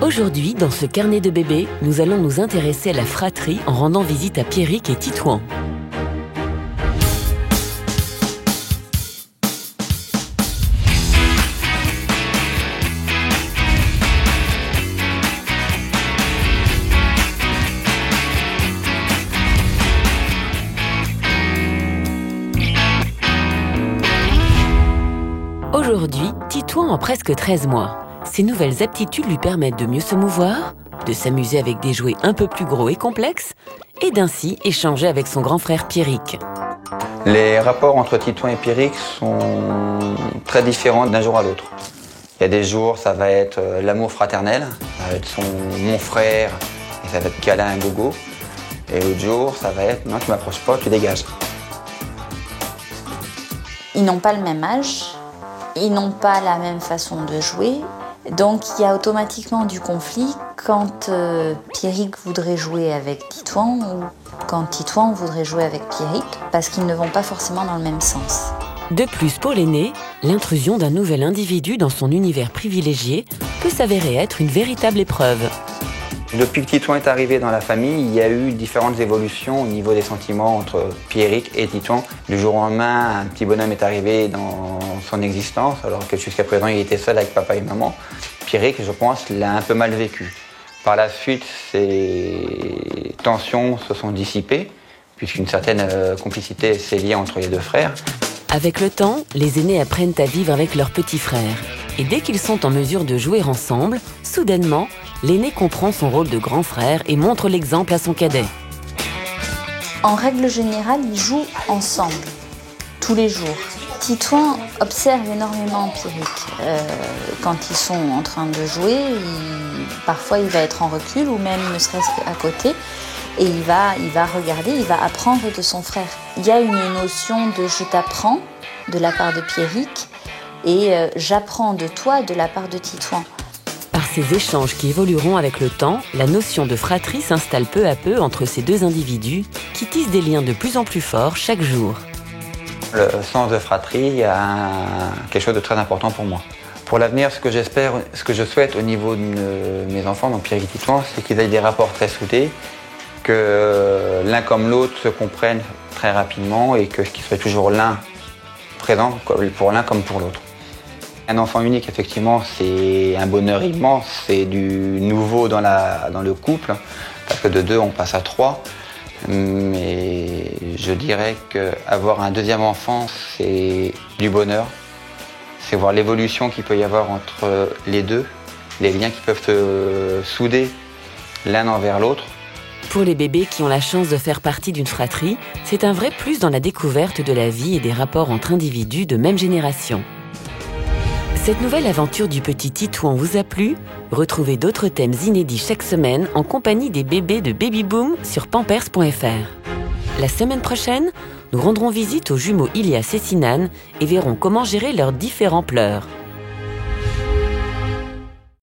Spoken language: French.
Aujourd'hui, dans ce carnet de bébés, nous allons nous intéresser à la fratrie en rendant visite à Pierrick et Titouan. Aujourd'hui, Titouan a presque 13 mois. Ses nouvelles aptitudes lui permettent de mieux se mouvoir, de s'amuser avec des jouets un peu plus gros et complexes, et d'ainsi échanger avec son grand frère Pierrick. Les rapports entre Titouan et Pierrick sont très différents d'un jour à l'autre. Il y a des jours, ça va être l'amour fraternel, ça va être mon frère, et ça va être câlin un gogo. Et l'autre jour, ça va être non, tu m'approches pas, tu dégages. Ils n'ont pas le même âge, ils n'ont pas la même façon de jouer. Donc il y a automatiquement du conflit quand Pierrick voudrait jouer avec Titouan ou quand Titouan voudrait jouer avec Pierrick, parce qu'ils ne vont pas forcément dans le même sens. De plus, pour l'aîné, l'intrusion d'un nouvel individu dans son univers privilégié peut s'avérer être une véritable épreuve. Depuis que Titouan est arrivé dans la famille, il y a eu différentes évolutions au niveau des sentiments entre Pierrick et Titouan. Du jour au lendemain, un petit bonhomme est arrivé dans son existence, alors que jusqu'à présent, il était seul avec papa et maman. Pierrick, je pense, l'a un peu mal vécu. Par la suite, ces tensions se sont dissipées, puisqu'une certaine complicité s'est liée entre les deux frères. Avec le temps, les aînés apprennent à vivre avec leurs petits frères. Et dès qu'ils sont en mesure de jouer ensemble, soudainement, l'aîné comprend son rôle de grand frère et montre l'exemple à son cadet. En règle générale, ils jouent ensemble, tous les jours. Titouan observe énormément Pierrick. Quand ils sont en train de jouer, parfois il va être en recul ou même ne serait-ce qu'à côté. Et il va regarder, il va apprendre de son frère. Il y a une notion de « je t'apprends » de la part de Pierrick et « j'apprends de toi » de la part de Titouan. Par ces échanges qui évolueront avec le temps, la notion de fratrie s'installe peu à peu entre ces deux individus qui tissent des liens de plus en plus forts chaque jour. Le sens de fratrie a quelque chose de très important pour moi. Pour l'avenir, ce que j'espère, ce que je souhaite au niveau de mes enfants, donc Pierrick et Titouan, c'est qu'ils aient des rapports très soudés, que l'un comme l'autre se comprennent très rapidement et qu'ils soient toujours l'un présent pour l'un comme pour l'autre. Un enfant unique, effectivement, c'est un bonheur immense, c'est du nouveau dans le couple, parce que de 2, on passe à 3. Mais je dirais qu'avoir un deuxième enfant, c'est du bonheur. C'est voir l'évolution qu'il peut y avoir entre les deux, les liens qui peuvent se souder l'un envers l'autre. Pour les bébés qui ont la chance de faire partie d'une fratrie, c'est un vrai plus dans la découverte de la vie et des rapports entre individus de même génération. Cette nouvelle aventure du petit Titouan vous a plu? Retrouvez d'autres thèmes inédits chaque semaine en compagnie des bébés de Baby Boom sur pampers.fr. La semaine prochaine, nous rendrons visite aux jumeaux Ilias et Sinan et verrons comment gérer leurs différents pleurs.